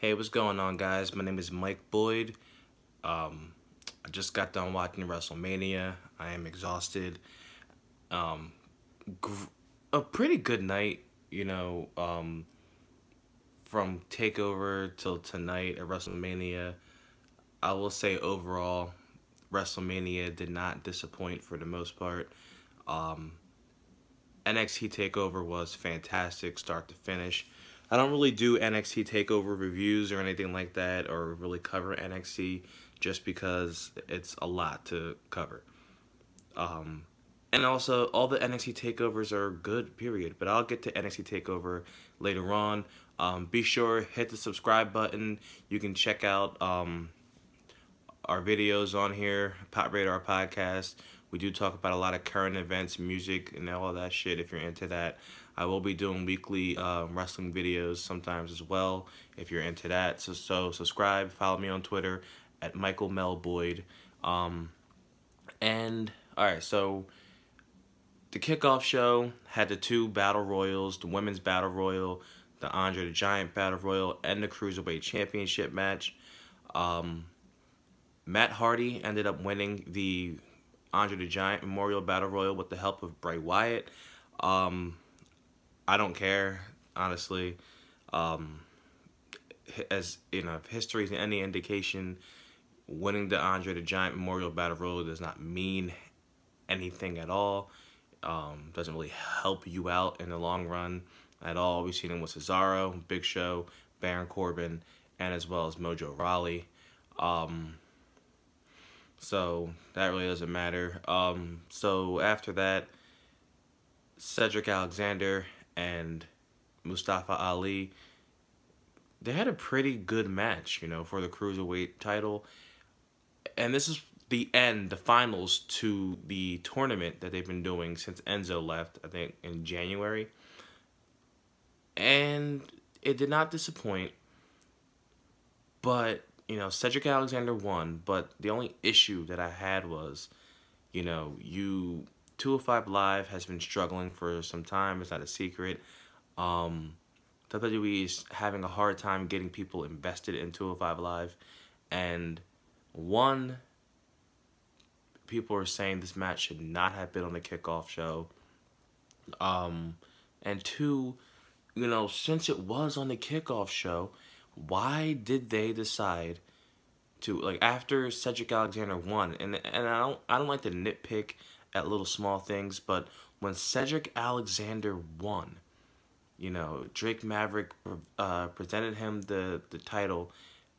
Hey, what's going on, guys? My name is Mike Boyd. I just got done watching WrestleMania. I am exhausted. Um, a pretty good night, from TakeOver till tonight at WrestleMania. I will say overall, WrestleMania did not disappoint for the most part. Um, NXT TakeOver was fantastic, start to finish. I don't really do NXT TakeOver reviews or anything like that, or really cover NXT just because it's a lot to cover. Um, and also, all the NXT takeovers are good, period. But I'll get to NXT takeover later on. Be sure hit the subscribe button. You can check out our videos on here, Pop Radar Podcast. We do talk about a lot of current events, music, and all that shit if you're into that. I will be doing weekly wrestling videos sometimes as well if you're into that. So subscribe, follow me on Twitter at Michael Mel Boyd. And alright, so the kickoff show had the two battle royals, the women's battle royal, the Andre the Giant battle royal, and the Cruiserweight Championship match. Matt Hardy ended up winning the Andre the Giant Memorial Battle Royal with the help of Bray Wyatt. I don't care, honestly. As you know, if history is any indication, winning the Andre the Giant Memorial Battle Royal does not mean anything at all. Doesn't really help you out in the long run at all. We've seen him with Cesaro, Big Show, Baron Corbin, and as well as Mojo Rawley. So that really doesn't matter. So after that, Cedric Alexander and Mustafa Ali, they had a pretty good match, for the Cruiserweight title. And this is the finals to the tournament that they've been doing since Enzo left, I think, in January. And it did not disappoint. But Cedric Alexander won, but the only issue that I had was, 205 Live has been struggling for some time. It's not a secret. WWE is having a hard time getting people invested in 205 Live. And one, people are saying this match should not have been on the kickoff show. And two, since it was on the kickoff show, why did they decide to, after Cedric Alexander won, and I don't like to nitpick at little small things, but when Cedric Alexander won, Drake Maverick presented him the title,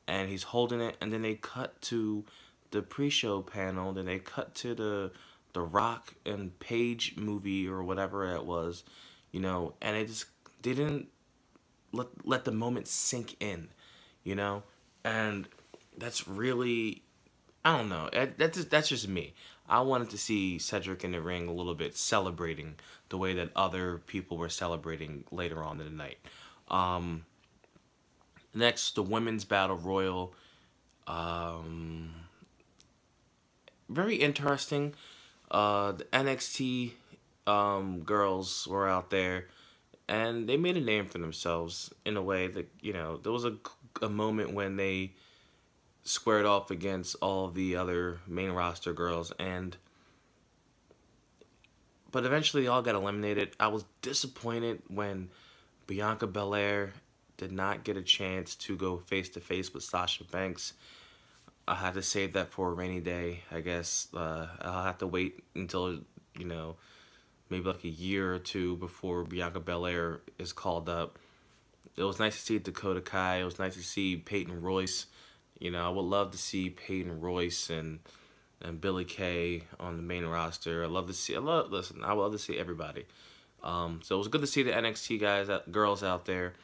and he's holding it, and then they cut to the pre-show panel, then they cut to the Rock and Paige movie or whatever it was, and it just didn't let the moment sink in, and that's really, I don't know, that's just me. I wanted to see Cedric in the ring a little bit, celebrating the way that other people were celebrating later on in the night. Next, the women's battle royal. Very interesting. The NXT girls were out there, and they made a name for themselves in a way that, there was a moment when they squared off against all the other main roster girls, but eventually they all got eliminated. I was disappointed when Bianca Belair did not get a chance to go face-to-face with Sasha Banks. I had to save that for a rainy day, I guess. I'll have to wait until, maybe like a year or two before Bianca Belair is called up. It was nice to see Dakota Kai. It was nice to see Peyton Royce. I would love to see Peyton Royce and Billie Kay on the main roster. I would love to see everybody. So it was good to see the NXT girls out there.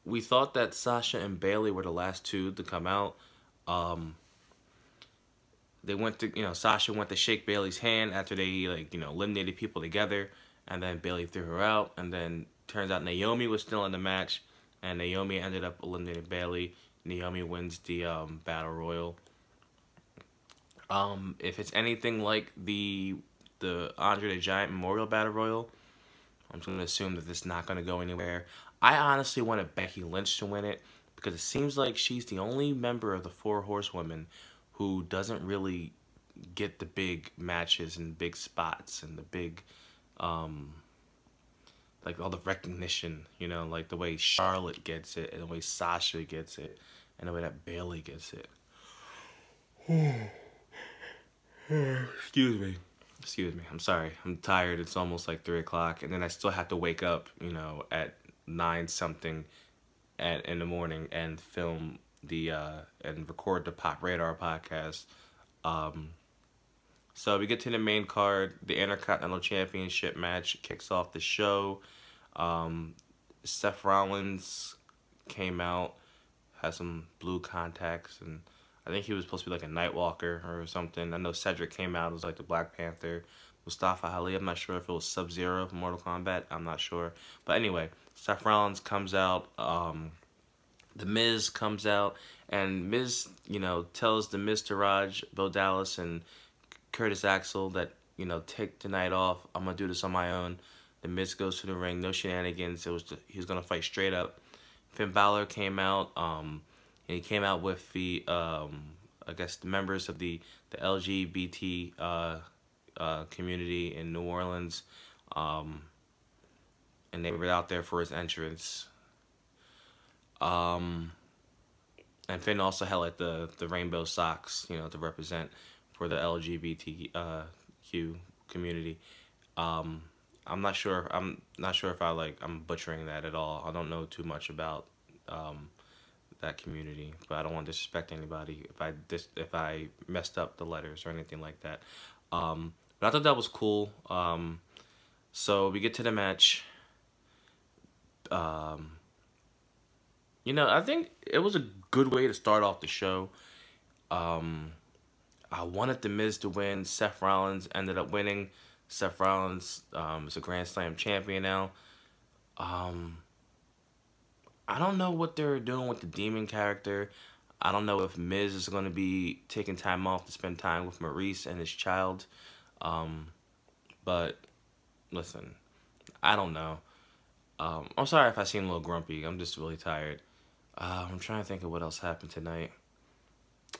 We thought that Sasha and Bayley were the last two to come out. They went to, Sasha went to shake Bayley's hand after they, eliminated people together, and then Bayley threw her out, and then turns out Naomi was still in the match, and Naomi ended up eliminating Bayley. Naomi wins the Battle Royal. If it's anything like the Andre the Giant Memorial Battle Royal, I'm just going to assume that it's not going to go anywhere. I honestly wanted Becky Lynch to win it because it seems like she's the only member of the Four Horsewomen who doesn't really get the big matches and big spots and the big, um, like all the recognition, you know, like the way Charlotte gets it and the way Sasha gets it and the way that Bayley gets it. Excuse me. Excuse me. I'm sorry. I'm tired. It's almost like 3 o'clock, and then I still have to wake up, you know, at 9 something in the morning and film the and record the Pop Radar podcast. Um, so we get to the main card. The Intercontinental Championship match kicks off the show. Um, Seth Rollins came out, had some blue contacts, and I think he was supposed to be like a Nightwalker or something. I know Cedric came out as like the Black Panther. Mustafa Ali, I'm not sure if it was Sub-Zero from Mortal Kombat. I'm not sure. But anyway, Seth Rollins comes out. The Miz comes out. And Miz, you know, tells the Miztourage, Bo Dallas, and Curtis Axel that, you know, take the night off. I'm going to do this on my own. The Miz goes to the ring. No shenanigans. He was going to fight straight up. Finn Balor came out. And he came out with the, I guess, the members of the LGBT community in New Orleans. And they were out there for his entrance. And Finn also had like the rainbow socks, you know, to represent for the LGBTQ community. I'm not sure if I'm butchering that at all. I don't know too much about that community, but I don't want to disrespect anybody if I messed up the letters or anything like that. But I thought that was cool. So we get to the match. You know, I think it was a good way to start off the show. I wanted The Miz to win. Seth Rollins ended up winning. Seth Rollins is a Grand Slam champion now. I don't know what they're doing with the Demon character. I don't know if Miz is going to be taking time off to spend time with Maurice and his child. But, listen, I don't know. I'm sorry if I seem a little grumpy. I'm just really tired. I'm trying to think of what else happened tonight.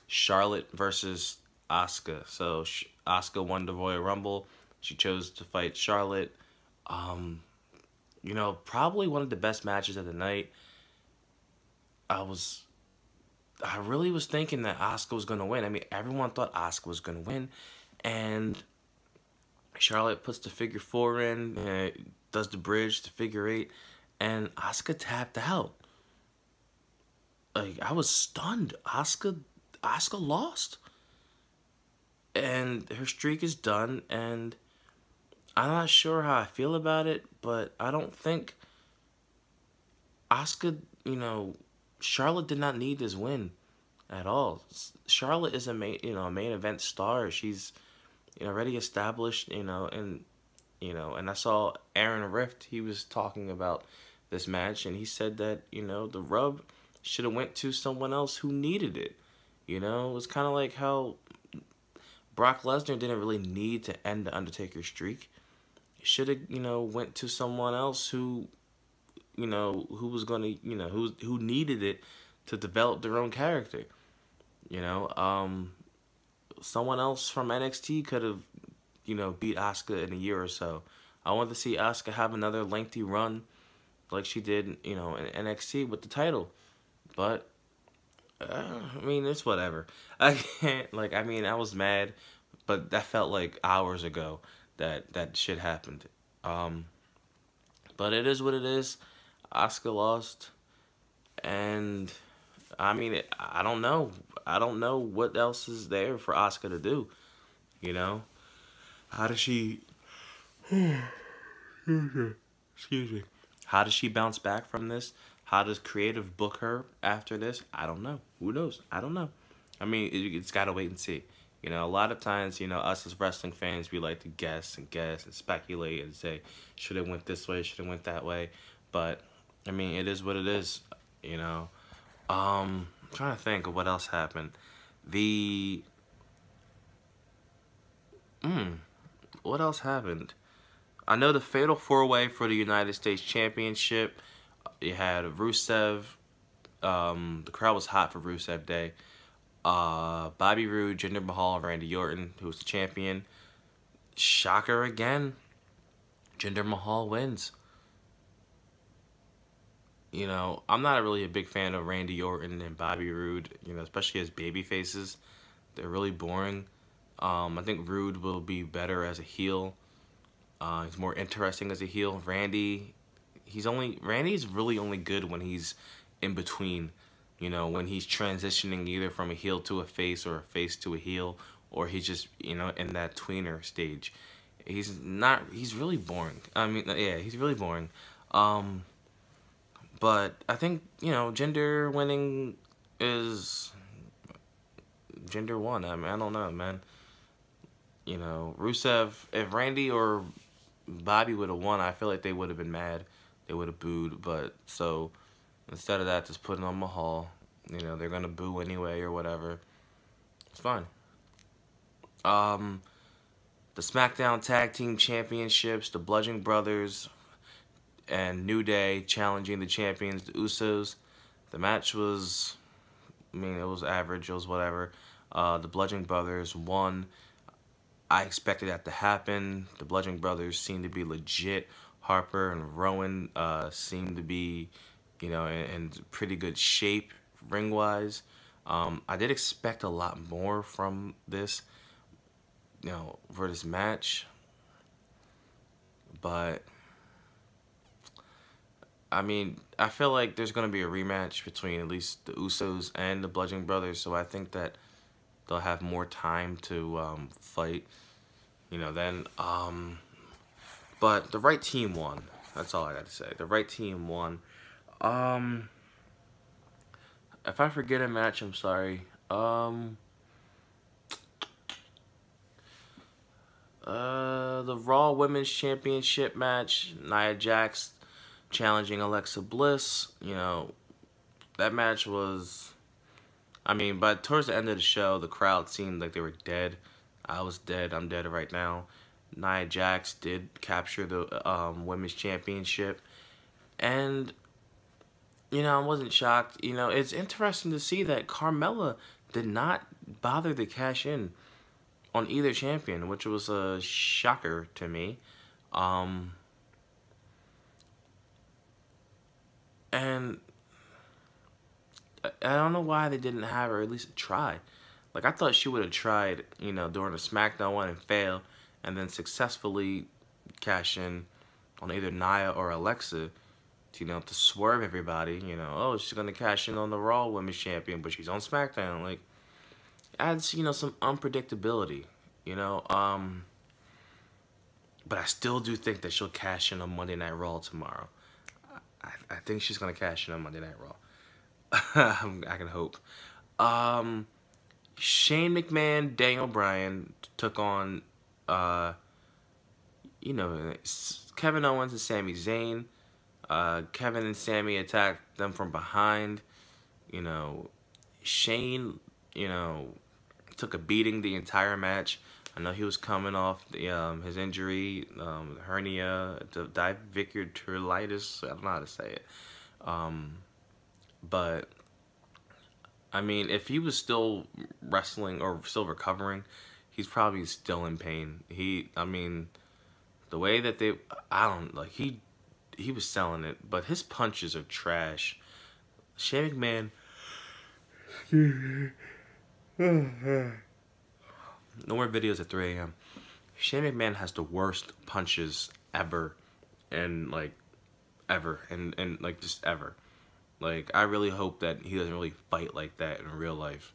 Charlotte versus Asuka. So Asuka won the Royal Rumble. She chose to fight Charlotte. You know, probably one of the best matches of the night. I really was thinking that Asuka was going to win. I mean, everyone thought Asuka was going to win. And Charlotte puts the figure 4 in, does the bridge, the figure 8, and Asuka tapped out. Like, I was stunned. Asuka lost. And her streak is done, and I'm not sure how I feel about it, but I don't think Asuka, you know, Charlotte did not need this win at all. Charlotte is a main event star. She's, you know, already established, you know, and I saw Aaron Rift, he was talking about this match, and he said that, you know, the rub should have went to someone else who needed it. You know, it was kind of like how Brock Lesnar didn't really need to end the Undertaker streak. It should have, you know, went to someone else who, you know, who was going to, you know, who needed it to develop their own character. You know, someone else from NXT could have, you know, beat Asuka in a year or so. I want to see Asuka have another lengthy run like she did, you know, in NXT with the title. But, I mean, it's whatever. I can't, like, I mean, I was mad, but that felt like hours ago that shit happened. But it is what it is. Asuka lost. And, I mean, I don't know. I don't know what else is there for Asuka to do, you know? How does she... Excuse me. How does she bounce back from this? How does creative book her after this? I don't know. Who knows? I don't know. I mean, it's got to wait and see. You know, a lot of times, you know, us as wrestling fans, we like to guess and speculate and say, should it went this way, should it went that way. But, I mean, it is what it is, you know. I'm trying to think of what else happened. What else happened? I know the Fatal 4-Way for the United States Championship. You had Rusev. The crowd was hot for Rusev Day. Bobby Roode, Jinder Mahal, Randy Orton, who was the champion. Shocker again. Jinder Mahal wins. You know, I'm not really a big fan of Randy Orton and Bobby Roode, you know, especially as baby faces. They're really boring. I think Roode will be better as a heel. He's more interesting as a heel. Randy's really only good when he's in between. You know, when he's transitioning either from a heel to a face or a face to a heel, or he's just, you know, in that tweener stage. He's really boring. I mean, yeah, he's really boring. But I think, you know, Jinder winning is Jinder won. I mean, I don't know, man. You know, Rusev, if Randy or Bobby would have won, I feel like they would have been mad. They would have booed. But so instead of that, just putting on Mahal. You know, they're gonna boo anyway or whatever. It's fine. The SmackDown Tag Team Championships, the Bludgeon Brothers and New Day challenging the champions, the Usos. The match was, I mean, it was average. It was whatever. The Bludgeon Brothers won. I expected that to happen. The Bludgeon Brothers seemed to be legit. Harper and Rowan seemed to be, you know, in pretty good shape ring-wise. I did expect a lot more from this, you know, for this match. But, I mean, I feel like there's going to be a rematch between at least the Usos and the Bludgeon Brothers, so I think that they'll have more time to fight, you know, then. But the right team won. That's all I got to say. The right team won. If I forget a match, I'm sorry. The Raw Women's Championship match, Nia Jax challenging Alexa Bliss. You know, that match was, I mean, but towards the end of the show, the crowd seemed like they were dead. I was dead. I'm dead right now. Nia Jax did capture the Women's Championship. And, you know, I wasn't shocked. You know, it's interesting to see that Carmella did not bother to cash in on either champion, which was a shocker to me. And I don't know why they didn't have her at least try. Like, I thought she would have tried, you know, during the SmackDown one and fail, and then successfully cash in on either Nia or Alexa to, you know, to swerve everybody. You know, oh, she's going to cash in on the Raw Women's Champion, but she's on SmackDown. Like, adds, you know, some unpredictability, you know. But I still do think that she'll cash in on Monday Night Raw tomorrow. I think she's going to cash in on Monday Night Raw. I can hope. Shane McMahon, Daniel Bryan took on, you know, Kevin Owens and Sami Zayn. Kevin and Sami attacked them from behind. You know, Shane, you know, took a beating the entire match. I know he was coming off the, his injury, hernia, diverticulitis. I don't know how to say it. But, I mean, if he was still wrestling or still recovering, he's probably still in pain. I mean, the way that he was selling it, but his punches are trash. Shane McMahon, no more videos at 3 a.m. Shane McMahon has the worst punches ever, and like just ever. Like, I really hope that he doesn't really fight like that in real life.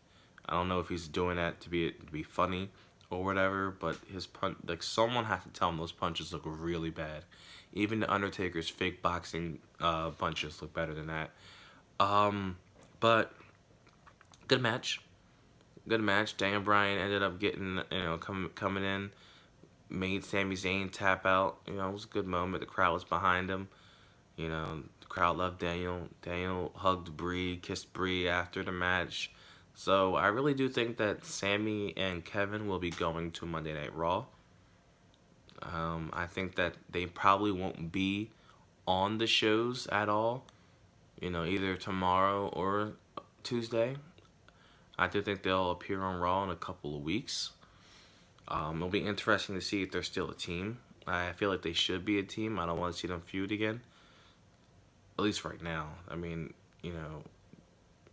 I don't know if he's doing that to be funny or whatever, but his punch, like, someone has to tell him those punches look really bad. Even the Undertaker's fake boxing punches look better than that. But good match. Good match. Daniel Bryan ended up getting, you know, coming in, made Sami Zayn tap out. You know, it was a good moment. The crowd was behind him. You know, the crowd loved Daniel. Daniel hugged Brie, kissed Brie after the match. So I really do think that Sami and Kevin will be going to Monday Night Raw. I think that they probably won't be on the shows at all. you know, either tomorrow or Tuesday. I do think they'll appear on Raw in a couple of weeks. It'll be interesting to see if they're still a team. I feel like they should be a team. I don't want to see them feud again. At least right now. I mean, you know,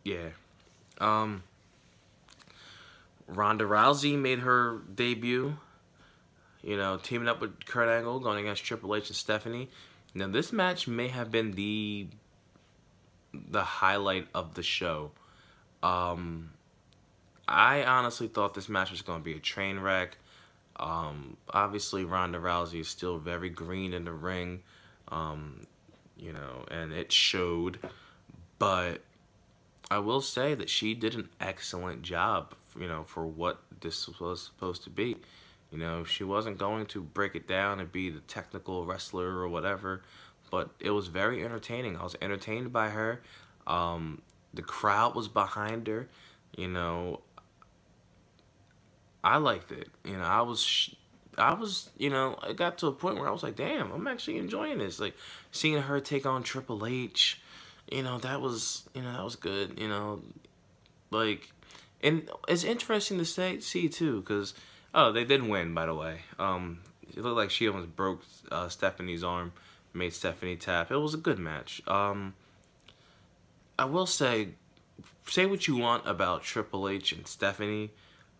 yeah. Ronda Rousey made her debut. You know, teaming up with Kurt Angle, going against Triple H and Stephanie. Now, this match may have been the highlight of the show. I honestly thought this match was going to be a train wreck. Obviously, Ronda Rousey is still very green in the ring, you know, and it showed. But I will say that she did an excellent job, you know, for what this was supposed to be. You know, she wasn't going to break it down and be the technical wrestler or whatever, but it was very entertaining. I was entertained by her. The crowd was behind her. You know, I liked it. You know, I was, you know, it got to a point where I was like, damn, I'm actually enjoying this. Like, seeing her take on Triple H, you know, that was good, you know. Like, and it's interesting to see, too, because, oh, they did win, by the way. It looked like she almost broke Stephanie's arm, made Stephanie tap. It was a good match. I will say what you want about Triple H and Stephanie,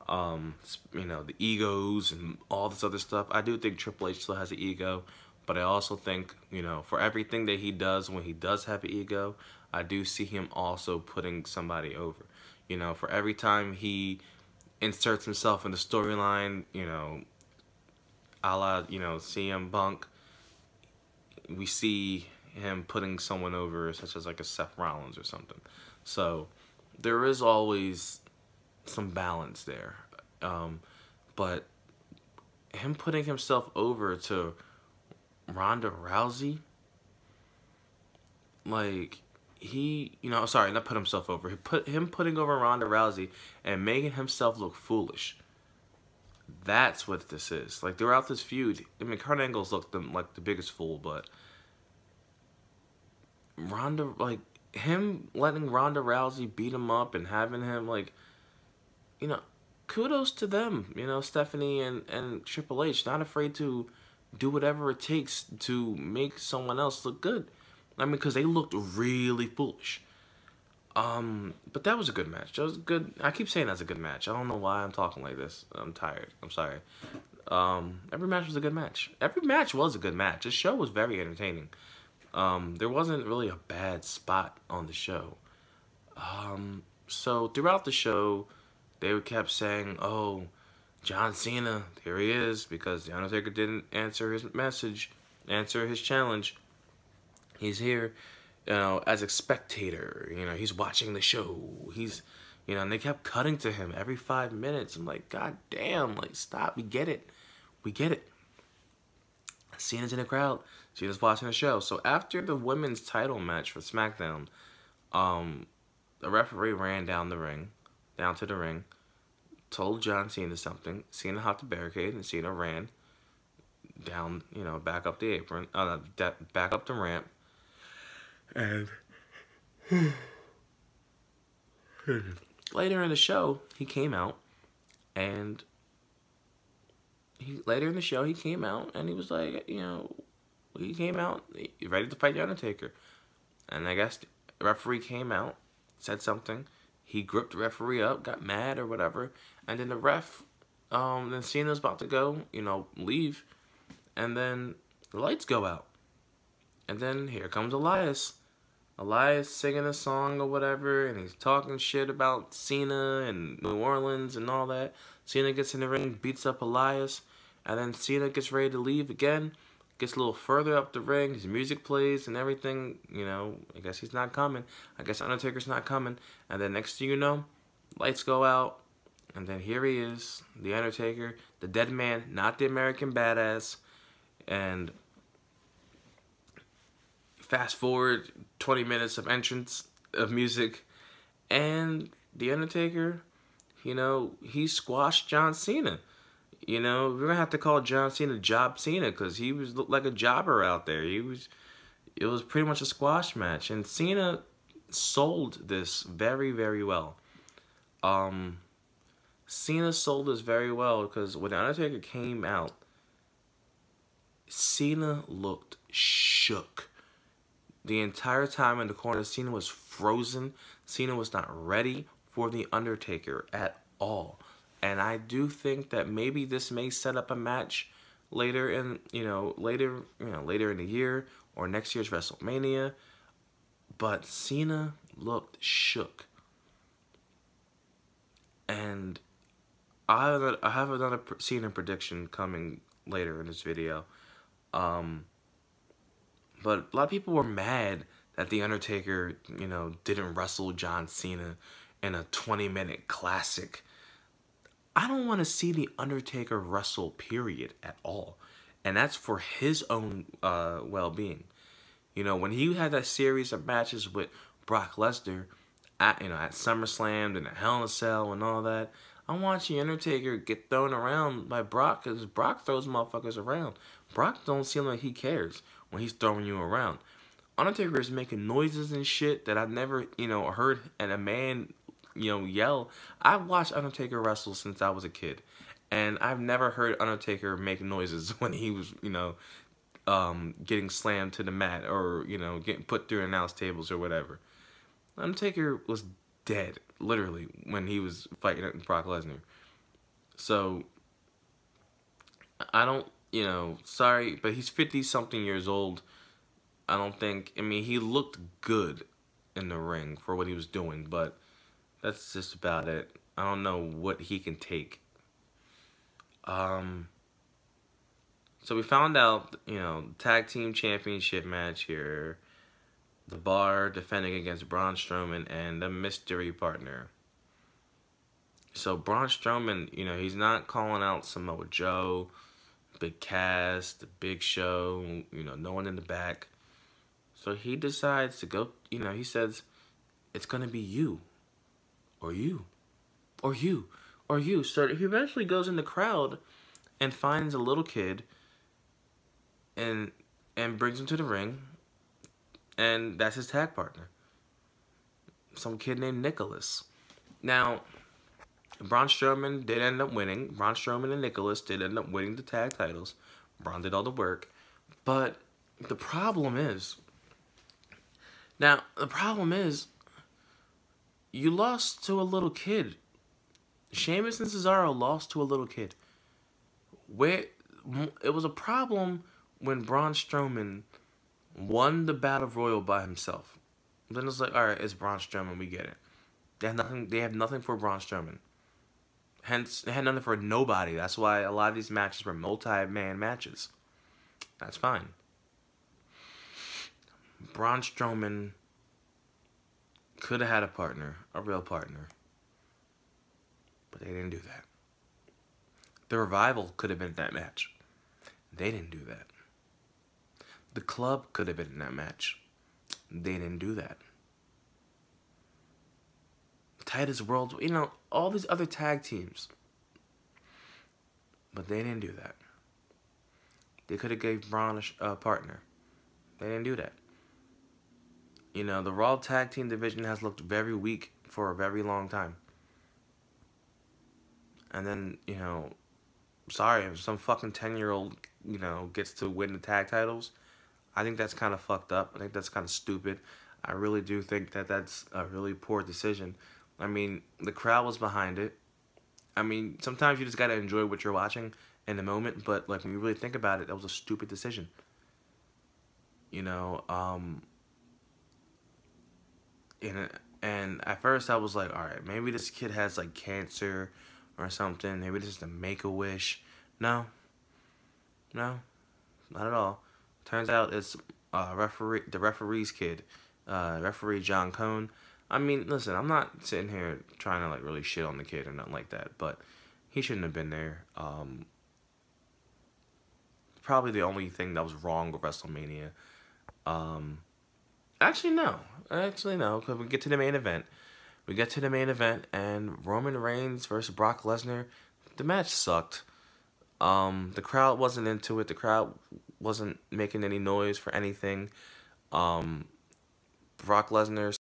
you know, the egos and all this other stuff. I do think Triple H still has an ego, but I also think, you know, for everything that he does when he does have an ego, I do see him also putting somebody over. You know, for every time he inserts himself in the storyline, you know, a la, you know, CM Punk, we see him putting someone over, such as like a Seth Rollins or something. So there is always some balance there. But him putting himself over to Ronda Rousey, like, he, you know, sorry, not put himself over. Him putting over Ronda Rousey and making himself look foolish. That's what this is. Like, throughout this feud, I mean, Kurt Angle's looked like the biggest fool, but Ronda, like, him letting Ronda Rousey beat him up and having him, like, you know, kudos to them, you know, Stephanie and Triple H, not afraid to do whatever it takes to make someone else look good. I mean, because they looked really foolish. But that was a good match. That was good. I keep saying that's a good match. I don't know why I'm talking like this. I'm tired. I'm sorry. Every match was a good match. Every match was a good match. This show was very entertaining. There wasn't really a bad spot on the show. So throughout the show, they kept saying, oh, John Cena, there he is, because the Undertaker didn't answer his message, answer his challenge. He's here, you know, as a spectator. You know, he's watching the show. He's, you know, and they kept cutting to him every 5 minutes. I'm like, God damn, like, stop. We get it. We get it. Cena's in the crowd. Cena's watching the show. So after the women's title match for SmackDown, the referee ran down to the ring, told John Cena something. Cena hopped the barricade, and Cena ran down, you know, back up the apron, back up the ramp. And later in the show, he came out, and he was like, you know, he came out ready to fight the Undertaker. And I guess the referee came out, said something. He gripped the referee up, got mad or whatever, and then the ref, then Cena's about to go, you know, leave, and then the lights go out. And then here comes Elias. Elias singing a song or whatever, and he's talking shit about Cena and New Orleans and all that. Cena gets in the ring, beats up Elias, and then Cena gets ready to leave again, gets a little further up the ring, his music plays and everything, you know, I guess he's not coming. I guess Undertaker's not coming. And then next thing you know, lights go out, and then here he is, the Undertaker, the dead man, not the American Badass. And fast forward 20 minutes of entrance of music, and the Undertaker, you know, he squashed John Cena. You know, we're gonna have to call John Cena Job Cena, because looked like a jobber out there. It was pretty much a squash match, and Cena, sold this very, very well. Um, Cena sold this very well because when the Undertaker came out, Cena looked shook. The entire time in the corner, Cena was frozen. Cena was not ready for the Undertaker at all. And I do think that maybe this may set up a match later in, later in the year or next year's WrestleMania. But Cena looked shook. And I have another Cena prediction coming later in this video. But a lot of people were mad that The Undertaker, didn't wrestle John Cena in a 20-minute classic. I don't want to see The Undertaker wrestle, period, at all. And that's for his own well-being. When he had that series of matches with Brock Lesnar at SummerSlam and at Hell in a Cell and all that, I'm watching Undertaker get thrown around by Brock because Brock throws motherfuckers around. Brock don't seem like he cares when he's throwing you around. Undertaker is making noises and shit that I've never, heard and a man, yell. I've watched Undertaker wrestle since I was a kid. And I've never heard Undertaker make noises when he was, getting slammed to the mat or, getting put through announce tables or whatever. Undertaker was dead, literally, when he was fighting Brock Lesnar. So, I don't, sorry, but he's 50-something years old. I don't think, he looked good in the ring for what he was doing, but that's just about it. I don't know what he can take. So we found out, tag team championship match here. The Bar defending against Braun Strowman and the mystery partner. So Braun Strowman, he's not calling out Samoa Joe, Big Cass, the Big Show, no one in the back. So he decides to go, he says, it's going to be you, or you, or you, or you. So he eventually goes in the crowd and finds a little kid and brings him to the ring. And that's his tag partner. Some kid named Nicholas. Now, Braun Strowman did end up winning. Braun Strowman and Nicholas did end up winning the tag titles. Braun did all the work. But the problem is, you lost to a little kid. Sheamus and Cesaro lost to a little kid. It was a problem when Braun Strowman won the Battle Royal by himself. Then it's like, all right, it's Braun Strowman, we get it. They have nothing for Braun Strowman. Hence, they had nothing for nobody. That's why a lot of these matches were multi-man matches. That's fine. Braun Strowman could have had a partner, a real partner. But they didn't do that. The Revival could have been in that match. They didn't do that. The Club could have been in that match. They didn't do that. Titus World, all these other tag teams. But they didn't do that. They could have gave Braun a partner. They didn't do that. The Raw tag team division has looked very weak for a very long time. And then, sorry, if some fucking 10-year-old, gets to win the tag titles, I think that's kind of fucked up. I think that's kind of stupid. I really do think that that's a really poor decision. The crowd was behind it. Sometimes you just gotta enjoy what you're watching in the moment, but when you really think about it, that was a stupid decision. And at first I was like, all right, maybe this kid has cancer or something. Maybe this is a Make-A-Wish. No, not at all. Turns out it's the referee's kid, referee John Cone. Listen, I'm not sitting here trying to really shit on the kid or nothing like that, but he shouldn't have been there. Probably the only thing that was wrong with WrestleMania. Actually no, because we get to the main event. And Roman Reigns versus Brock Lesnar. The match sucked. The crowd wasn't into it. The crowd wasn't making any noise for anything. Brock Lesnar